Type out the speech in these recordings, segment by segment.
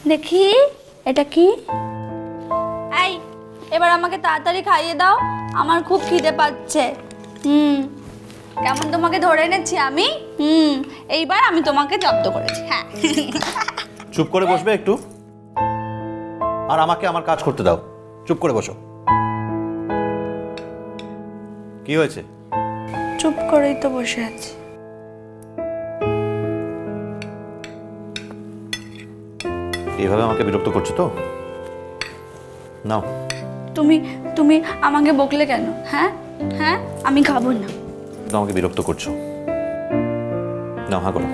দেখি এটা কি? এই এবার আমাকে তাড়াতাড়ি খাইয়ে দাও, আমার খুব খিদে পাচ্ছে। কেমন তোমাকে ধরে এনেছি আমি? এইবার আমি তোমাকে জব্দ করেছি। হ্যাঁ। চুপ করে বসবে একটু, আর আমাকে আমার কাজ করতে দাও। চুপ করে বসো। কি হয়েছে? চুপ করেই তো বসে আছি। এইভাবে আমাকে বিরক্ত করছো তো? নাও। তুমি আমাকে বকলে কেন? হ্যাঁ হ্যাঁ, আমি খাবো না। আমাকে বিরক্ত করছো। নাও, হ্যাঁ করো।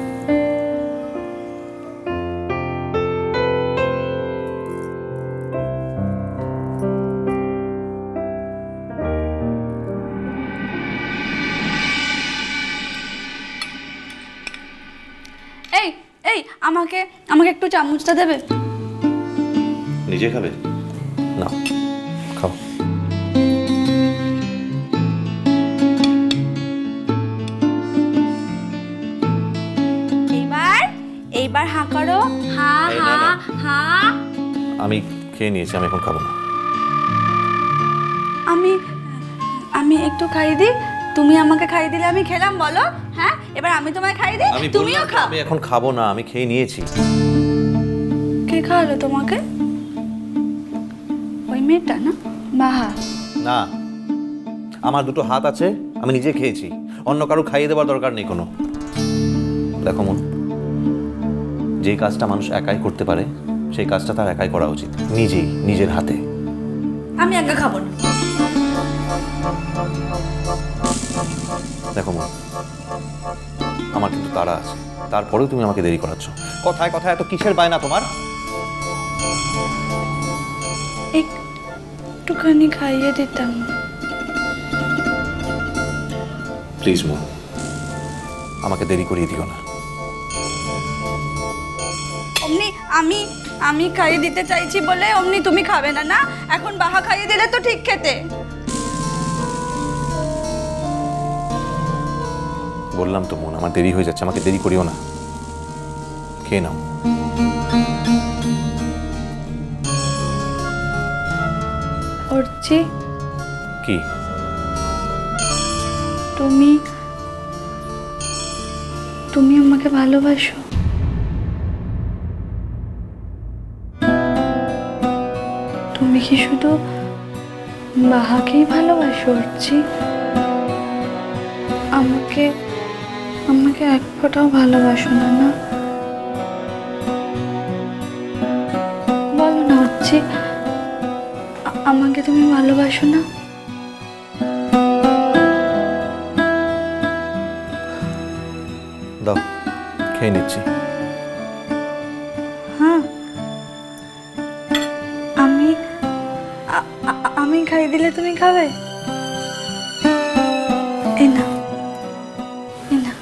এই এই আমাকে আমাকে একটু চামচটা দেবে? নিজে খাবে? না, খাও। এইবার হাঁ করো। হ্যাঁ হ্যাঁ হ্যাঁ। আমি খেয়ে নিয়েছি, আমি এখন খাবো না। আমি একটু খাইয়ে দিই, তুমি আমাকে খাইয়ে দিলে আমি খেলাম, বলো? হ্যাঁ, এবার আমি তোমায় খাইয়ে দিই, তুমিও খাও। আমি এখন খাবো না, আমি খেয়ে নিয়েছি। কে খাওয়ালো তোমাকে? ওই মেয়েটা না, বাহা? না, আমার দুটো হাত আছে, আমি নিজে খেয়েছি, অন্য কারো খাইয়ে দেওয়ার দরকার নেই কোনো। দেখো মন, যে কাজটা মানুষ একাই করতে পারে সেই কাজটা তার একাই করা উচিত, নিজেই, নিজের হাতে। আমি একা খাবো না। দেখো মন, আমার কিন্তু তাড়া আছে, তারপরেও তুমি আমাকে দেরি করাচ্ছ। কথায় কথায় এত কিসের বায়না তোমার? একটুখানি খাইয়ে দিতাম। প্লিজ মন, আমাকে দেরি করিয়ে দিও না। অমনি আমি খাইয়ে দিতে চাইছি বলে অমনি তুমি খাবে না? না, এখন বাহা খাইয়ে দিলে তো ঠিক খেতে। বললাম তো মন, আমার দেরি হয়ে যাচ্ছে, আমাকে দেরি করিও না। খেয়ে নাও। অর্চি, কি? তুমি আমাকে ভালোবাসো? তুমি কি শুধু বাহাকেই ভালোবাসো অর্চি? আমাকে এক ফোঁটাও ভালোবাসো না? না, বলো না অর্চি, আমাকে তুমি ভালোবাসো না? দাও, খেয়ে নিচ্ছি। হ্যাঁ, আমি খাই দিলে তুমি খাবে? এই না, এই না।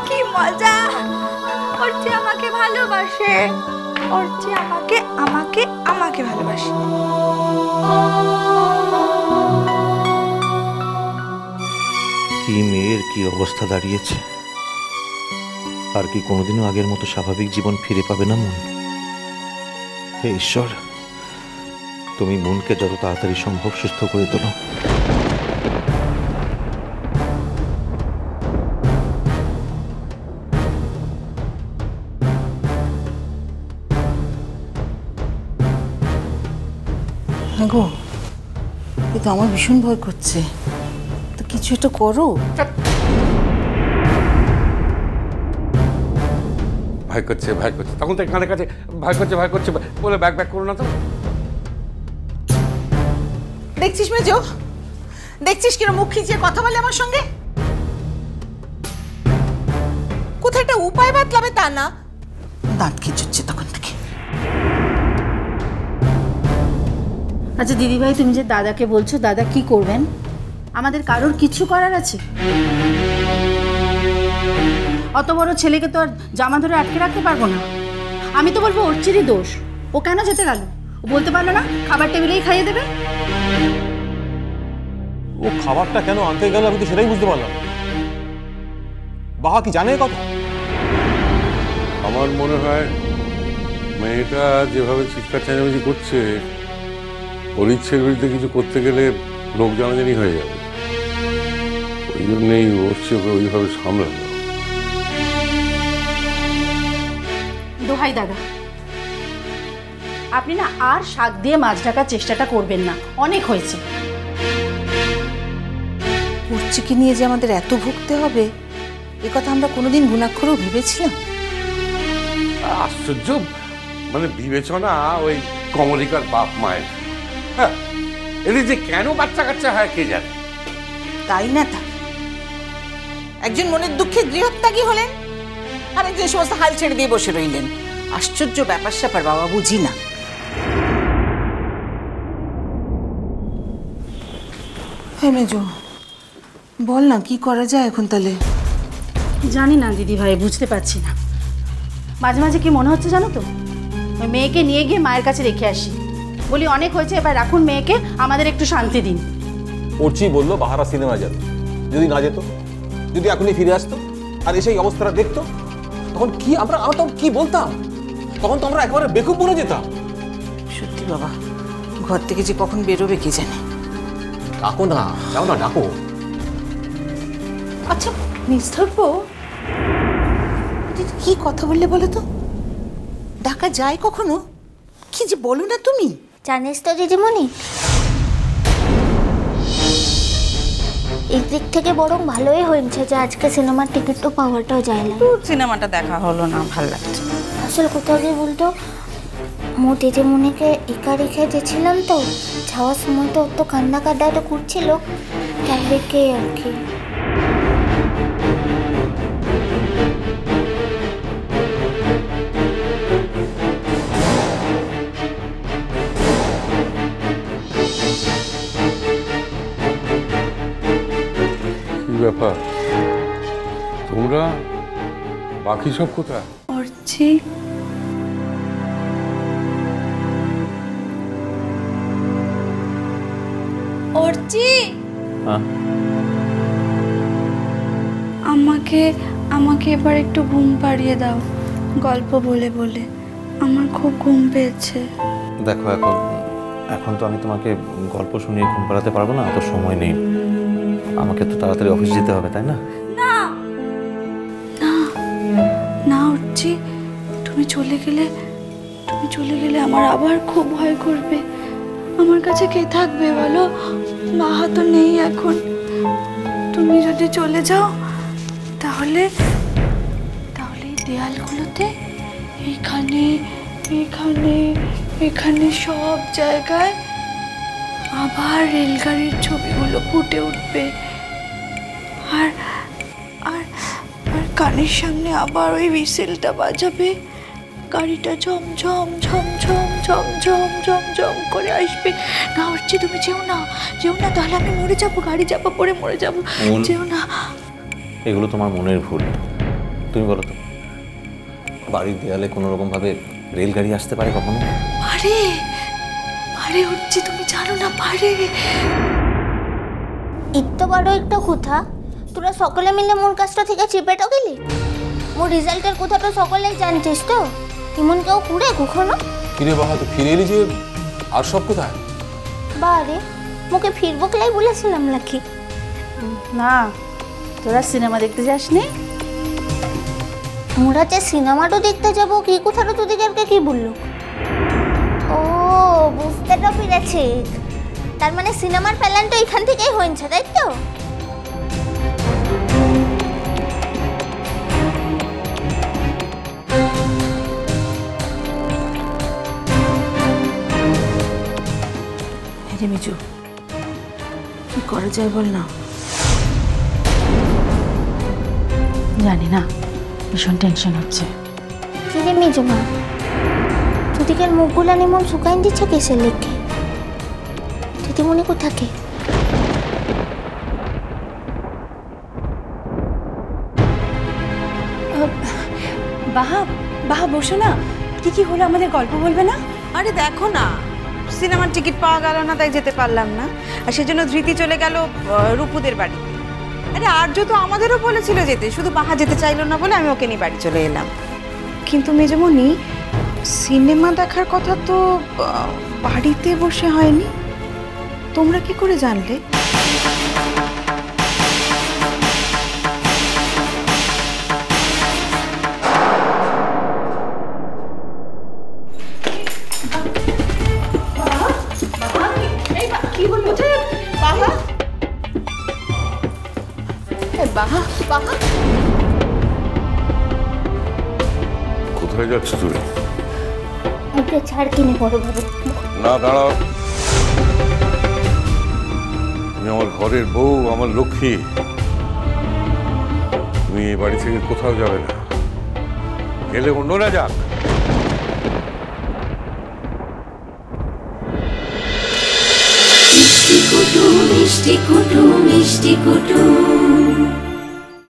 কি মজা! অর্চি আমাকে ভালোবাসে, অর্চি আমাকে আমাকে আমাকে ভালোবাসে। কি মেয়ের কি অবস্থা দাঁড়িয়েছে! আর কি কোনোদিনও আগের মতো স্বাভাবিক জীবন ফিরে পাবে না মন? হে ঈশ্বর, তুমি মনকে যত তাড়াতাড়ি সম্ভব সুস্থ করে তোলো। হ্যাঁ গো, কিন্তু আমার ভীষণ ভয় করছে, তো কিছু একটা করো। ভয় করছে ভয় করছে, তখন তো কানে কাছে ভয় করছে ভয় করছে বলে ব্যাক ব্যাক করো না তো। দেখছিস মেজো, দেখছিস কিরম মুখ খিচিয়ে কথা বলে আমার সঙ্গে? কোথায় একটা উপায় বাতলাবে তা না, দাঁত খিচুচ্ছে তখন থেকে। আচ্ছা দিদিভাই, তুমি যে দাদাকে বলছো, দাদা কি করবেন? আমাদের কারোর কিছু করার আছে? অত বড় ছেলেকে তো আর জামা ধরে আটকে রাখতে পারবো না। আমি তো বলবো অর্চিরই দোষ, ও কেন যেতে গেল? ও বলতে পারলো না খাবার টেবিলেই খাইয়ে দেবে? ও খাবারটা কেন আনতে গেল আমি তো সেটাই বুঝতে পারলাম না। বাবা কি জানে কথা? আমার মনে হয় মেয়েটা যেভাবে চিৎকার চেঁচামেচি করছে, ওর ইচ্ছের বিরুদ্ধে কিছু করতে গেলে লোক জানাজানি হয়ে যাবে। ওই জন্যই ওকে ওইভাবে সামলানো। দোহাই দাদা, আপনি না আর শাক দিয়ে মাছ ঢাকার চেষ্টাটা করবেন না, অনেক হয়েছে। উচ্চিকে নিয়ে যে আমাদের এত ভুগতে হবে এ কথা আমরা কোনোদিন গুণাক্ষরেও ভেবেছিলাম? আশ্চর্য, মানে বিবেচনা ওই কমলিকার বাপ মায়ের। হ্যাঁ, এদের যে কেন বাচ্চা কাচ্চা হয় কে জানে। তাই না তা একজন মনের দুঃখে গৃহত্যাগী হলেন, আর একজন সমস্ত হাল ছেড়ে দিয়ে বসে রইলেন। আশ্চর্য ব্যাপার স্যাপার বাবা, বুঝি না। হ্যাঁ মেজো, বল না কি করা যায় এখন তাহলে? জানি না দিদি ভাই, বুঝতে পারছি না। মাঝে মাঝে কি মনে হচ্ছে জানো তো, ওই মেয়েকে নিয়ে গিয়ে মায়ের কাছে রেখে আসি, বলি অনেক হয়েছে, এবার রাখুন মেয়েকে, আমাদের একটু শান্তি দিন। অর্চি বললো বাহারা সিনেমা যাবে, যদি না যেত, যদি এখনই ফিরে আসতো আর এসে এই অবস্থাটা দেখতো, তখন কি আমরা তখন কি বলতাম? তখন তো আমরা একেবারে বেকুব বলে যেতাম। সত্যি বাবা, ঘর থেকে যে কখন বেরোবে কে জানে। ডাকো না, যাও না, ডাকো। আচ্ছা নিস্তর্প, কি কথা বললে বলো তো? ডাকা যায় কখনো? কি যে বলো না তুমি। জানিস তো দিদিমণি, এই দিক থেকে বরং ভালোই হয়েছে যে আজকে সিনেমার টিকিটও পাওয়াটাও যায় না। সিনেমাটা দেখা হলো না, ভাল লাগছে। আসলে কোথাও গিয়ে বলতো, মো দিদিমণিকে একা রেখে গেছিলাম, তো যাওয়ার সময় তো অত কান্না কান্নাটা করছিল, তাই রেখে আর কি। কি ব্যাপার, তোমরা বাকি সব কোথায়? অর্চি, অর্চি, আমাকে এবার একটু ঘুম পাড়িয়ে দাও, গল্প বলে বলে। আমার খুব ঘুম পেয়েছে। দেখো, এখন তো আমি তোমাকে গল্প শুনিয়ে ঘুম পাড়াতে পারবো না, অত সময় নেই। আমাকে তো তাড়াতাড়ি অফিস যেতে হবে, তাই না? না না না অর্চি, তুমি চলে গেলে আমার আবার খুব ভয় করবে। আমার কাছে কে থাকবে বলো? মা তো নেই এখন। তুমি যদি চলে যাও তাহলে এই দেয়ালগুলোতে এখানে সব জায়গায় আবার রেলগাড়ির ছবিগুলো ফুটে উঠবে, আর আর আর কানের সামনে আবার ওই হুইসেলটা বাজাবে, গাড়িটা ঝমঝম ঝমঝম ঝমঝম ঝমঝম করে আসবে। না হচ্ছে, তুমি যেও না, তাহলে আমি মরে যাবো, গাড়ি চাপা পড়ে মরে যাবো, যেও না। এগুলো তোমার মনের ভুল। তুমি বলো তো, বাড়ির দেয়ালে কোনো রকম ভাবে রেলগাড়ি আসতে পারে কখনো? পারে হচ্ছে, তুমি জানো না, পারে। ইত্তো বড় একটা কথা, তোরা সকলে মিলে মোর কাজটা থেকে চিপেটো গেলি। মোর রেজাল্টের কথাটা সকলেই জানছিস তো, এমন কেউ কুড়ে কখনো? কিরে বাবা, তো ফিরে এলি যে, আর সব কোথায়? বারে মুখে ফিরবো কেলাই বলেছিলাম নাকি? না, তোরা সিনেমা দেখতে যাসনি? মোরা যে সিনেমাটা দেখতে যাবো, কি কথাটা তোদেরকে কি বললো? ও, বুঝতে তো পেরেছি। তার মানে সিনেমার প্ল্যানটা এখান থেকেই হয়েছে, তাই তো? হ্যাঁ মিজু, কি করা যায় বল না? জানি না, ভীষণ টেনশন হচ্ছে। কি রে মিজুমা, তোদিকের মুখগুলা নিমন শুকাইন দিচ্ছে কেসের লেগে? দিদিমণি কোথাকে? বাহা বসো না। কি হলো, আমাদের গল্প বলবে না? আরে দেখো না, সিনেমার টিকিট পাওয়া গেল না, তাই যেতে পারলাম না। আর সেজন্য ধৃতি চলে গেল রূপুদের বাড়িতে। আরে আর্য তো আমাদেরও বলেছিল যেতে, শুধু বাহা যেতে চাইলো না বলে আমি ওকে নিয়ে বাড়ি চলে এলাম। কিন্তু মেজমণি, সিনেমা দেখার কথা তো বাড়িতে বসে হয়নি, তোমরা কি করে জানলে? কোথায় যাচ্ছ তুই? ওকে ছাড় কিনে বড় বড়। না, দাঁড়াও। তুমি আমার ঘরের বউ, আমার লক্ষ্মী। তুমি এই বাড়ি থেকে কোথাও যাবে না, গেলে অন্যরা যাক। মিষ্টি কুটুম মিষ্টি কুটুম মিষ্টি কুটুম।